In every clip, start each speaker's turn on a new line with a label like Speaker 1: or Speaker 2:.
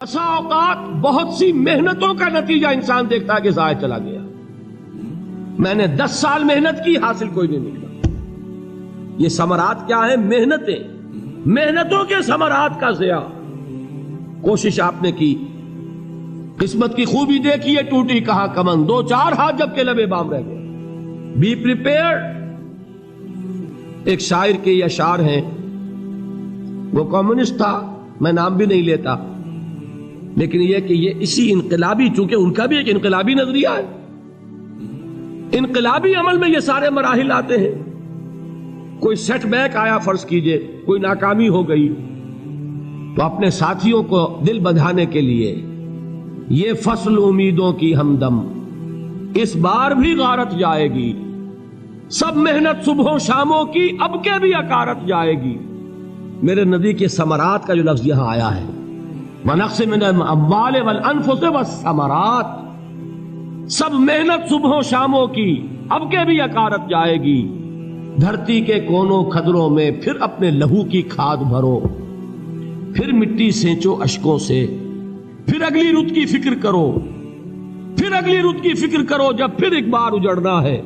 Speaker 1: بسا اوقات بہت سی محنتوں کا نتیجہ انسان دیکھتا ہے کہ ضائع چلا گیا. میں نے 10 سال محنت کی، حاصل کوئی نہیں نکلا. یہ ثمرات کیا ہیں؟ محنتوں کے ثمرات کا ضیاع. کوشش آپ نے کی، قسمت کی خوبی دیکھی ہے، ٹوٹی کہاں کمن، 2-4 ہاتھ جب کے لبے بام رہ گئے. Be prepared. ایک شاعر کے یہ اشعار ہیں، وہ کمیونسٹ تھا، میں نام بھی نہیں لیتا، لیکن یہ کہ یہ اسی انقلابی، چونکہ ان کا بھی ایک انقلابی نظریہ ہے، انقلابی عمل میں یہ سارے مراحل آتے ہیں. کوئی سیٹ بیک آیا، فرض کیجئے کوئی ناکامی ہو گئی، تو اپنے ساتھیوں کو دل بندھانے کے لیے یہ فصل امیدوں کی ہمدم اس بار بھی غارت جائے گی، سب محنت صبحوں شاموں کی اب کے بھی اکارت جائے گی. میرے نبی کے ثمرات کا جو لفظ یہاں آیا ہے، وَنَقْصٍ مِّنَ الْأَمْوَالِ وَالْأَنفُسِ وَالثَّمَرَاتِ، سب محنت صبحوں شاموں کی اب کے بھی اکارت جائے گی. دھرتی کے کونوں کھدروں میں پھر اپنے لہو کی کھاد بھرو، پھر مٹی سینچو اشکوں سے، پھر اگلی رت کی فکر کرو، پھر اگلی رت کی فکر کرو، جب پھر ایک بار اجڑنا ہے.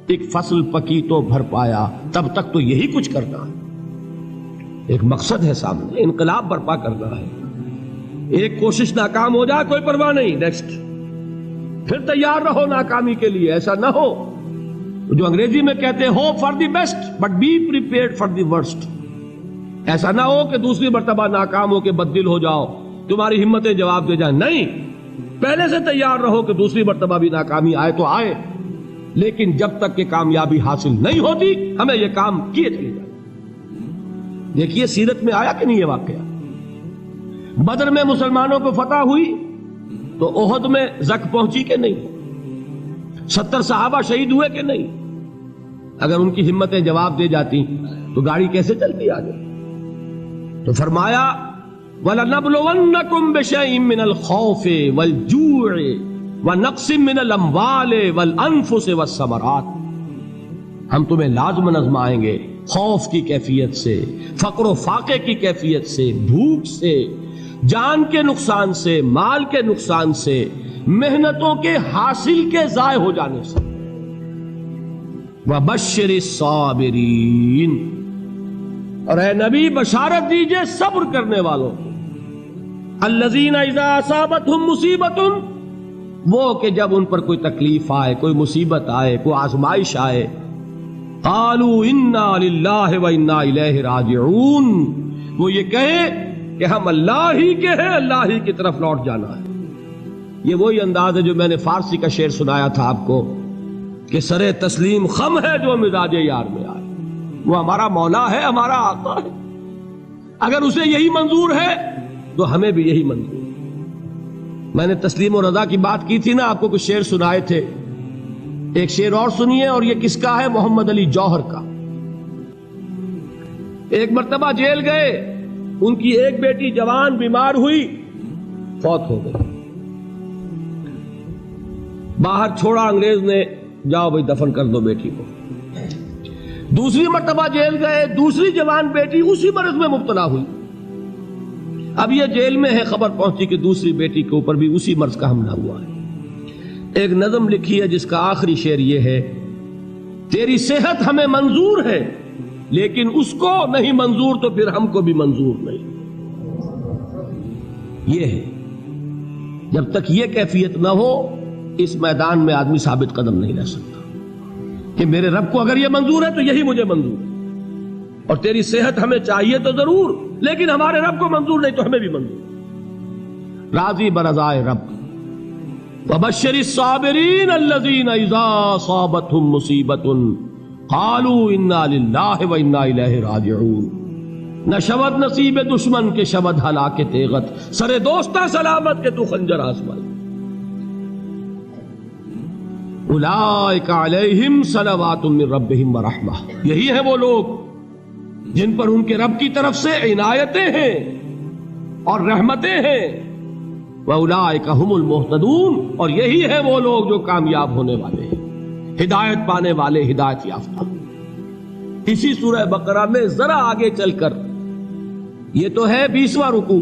Speaker 1: ایک فصل پکی تو بھر پایا، تب تک تو یہی کچھ کرنا ہے. ایک مقصد ہے سامنے، انقلاب برپا کرنا ہے. ایک کوشش ناکام ہو جائے کوئی پرواہ نہیں، نیکسٹ. پھر تیار رہو ناکامی کے لیے. ایسا نہ ہو جو انگریزی میں کہتے ہیں hope for the best but be prepared for the worst. ایسا نہ ہو کہ دوسری مرتبہ ناکام ہو کے بددل ہو جاؤ، تمہاری ہمتیں جواب دے جائیں. نہیں، پہلے سے تیار رہو کہ دوسری مرتبہ بھی ناکامی آئے تو آئے، لیکن جب تک کہ کامیابی حاصل نہیں ہوتی ہمیں یہ کام کیے چلے جائیں. دیکھیے سیرت میں آیا کہ نہیں یہ واقعہ. بدر میں مسلمانوں کو فتح ہوئی تو احد میں زک پہنچی کہ نہیں؟ 70 صحابہ شہید ہوئے کہ نہیں؟ اگر ان کی ہمتیں جواب دے جاتی تو گاڑی کیسے چلتی آگے؟ تو فرمایا وَلَنَبْلُوَنَّكُمْ بِشَيْءٍ مِّنَ الْخَوْفِ وَالْجُوعِ وَنَقْصٍ مِّنَ الْأَمْوَالِ وَالْأَنفُسِ وَالثَّمَرَاتِ. ہم تمہیں لازم آزمائیں گے، خوف کی کیفیت سے، فقر و فاقے کی کیفیت سے، بھوک سے، جان کے نقصان سے، مال کے نقصان سے، محنتوں کے حاصل کے ضائع ہو جانے سے. وَبَشِّرِ الصَّابِرِينَ، اور اے نبی بشارت دیجئے صبر کرنے والوں کو. الَّذِينَ إِذَا أَصَابَتْهُمْ مُصِيبَةٌ، وہ کہ جب ان پر کوئی تکلیف آئے، کوئی مصیبت آئے، کوئی آزمائش آئے، قالوا انا للہ وانا الیہ راجعون، وہ یہ کہیں کہ ہم اللہ ہی کے ہیں، اللہ ہی کی طرف لوٹ جانا ہے. یہ وہی انداز ہے جو میں نے فارسی کا شعر سنایا تھا آپ کو کہ سرے تسلیم خم ہے جو مزاج یار میں آئے. وہ ہمارا مولا ہے، ہمارا آقا ہے. اگر اسے یہی منظور ہے تو ہمیں بھی یہی منظور ہے. میں نے تسلیم و رضا کی بات کی تھی نا، آپ کو کچھ شعر سنائے تھے. ایک شعر اور سنیے، اور یہ کس کا ہے؟ محمد علی جوہر کا. ایک مرتبہ جیل گئے، ان کی ایک بیٹی جوان بیمار ہوئی، فوت ہو گئی. باہر چھوڑا انگریز نے، جاؤ بھائی دفن کر دو بیٹی کو. دوسری مرتبہ جیل گئے، دوسری جوان بیٹی اسی مرض میں مبتلا ہوئی. اب یہ جیل میں ہے، خبر پہنچی کہ دوسری بیٹی کے اوپر بھی اسی مرض کا حملہ ہوا ہے. ایک نظم لکھی ہے جس کا آخری شعر یہ ہے، تیری صحت ہمیں منظور ہے لیکن اس کو نہیں منظور تو پھر ہم کو بھی منظور نہیں. یہ ہے، جب تک یہ کیفیت نہ ہو اس میدان میں آدمی ثابت قدم نہیں رہ سکتا کہ میرے رب کو اگر یہ منظور ہے تو یہی مجھے منظور ہے، اور تیری صحت ہمیں چاہیے تو ضرور، لیکن ہمارے رب کو منظور نہیں تو ہمیں بھی منظور. راضی برضائے رب. وَبَشِّرِ الصَّابِرِينَ الَّذِينَ إِذَا أَصَابَتْهُمْ مُصِيبَةٌ قَالُوا إِنَّا لِلَّهِ وَإِنَّا إِلَيْهِ رَاجِعُونَ. نہ شود نصیب دشمن کے شود ہلاک تیغت، سر دوستہ سلامت کے تو خنجر آزمائے. أُولَئِكَ عَلَيْهِمْ صَلَوَاتٌ مِّن رَّبِّهِمْ وَرَحْمَةٌ، یہی ہے وہ لوگ جن پر ان کے رب کی طرف سے عنایتیں ہیں اور رحمتیں ہیں. وَأُولَئِكَ هُمُ الْمُهْتَدُونَ، اور یہی ہے وہ لوگ جو کامیاب ہونے والے ہیں، ہدایت پانے والے، ہدایت یافتہ. اسی سورہ بقرہ میں ذرا آگے چل کر، یہ تو ہے 20واں رکوع،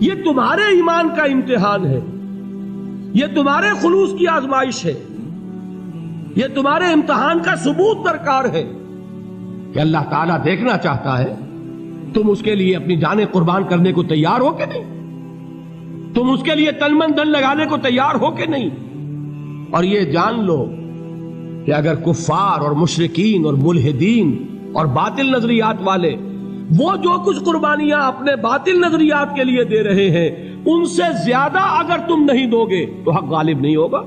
Speaker 1: یہ تمہارے ایمان کا امتحان ہے، یہ تمہارے خلوص کی آزمائش ہے، یہ تمہارے امتحان کا ثبوت درکار ہے کہ اللہ تعالیٰ دیکھنا چاہتا ہے تم اس کے لیے اپنی جانیں قربان کرنے کو تیار ہو کہ نہیں، تم اس کے لیے تن من دھن لگانے کو تیار ہو کہ نہیں۔ اور یہ جان لو کہ اگر کفار اور مشرکین اور ملحدین اور باطل نظریات والے وہ جو کچھ قربانیاں اپنے باطل نظریات کے لیے دے رہے ہیں ان سے زیادہ اگر تم نہیں دو گے تو حق غالب نہیں ہوگا۔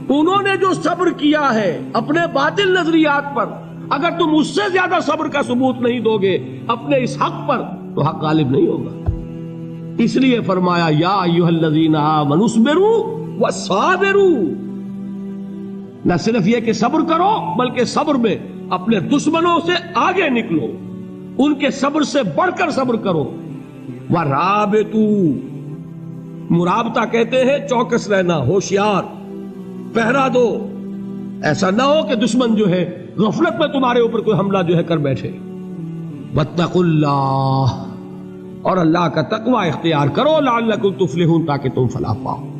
Speaker 1: انہوں نے جو صبر کیا ہے اپنے باطل نظریات پر، اگر تم اس سے زیادہ صبر کا ثبوت نہیں دو گے اپنے اس حق پر تو حق غالب نہیں ہوگا۔ اس لیے فرمایا یا ایھا الذین آمنوا اصبروا وصابروا، نہ صرف یہ کہ صبر کرو بلکہ صبر میں اپنے دشمنوں سے آگے نکلو، ان کے صبر سے بڑھ کر صبر کرو۔ وَرَابِطُوا، مرابطہ کہتے ہیں چوکس رہنا، ہوشیار، پہرا دو، ایسا نہ ہو کہ دشمن جو ہے غفلت میں تمہارے اوپر کوئی حملہ جو ہے کر بیٹھے۔ وَاتَّقُوا اللَّهَ، اور اللہ کا تقوی اختیار کرو، لعلکم تفلحون، تاکہ تم فلاح پاؤ۔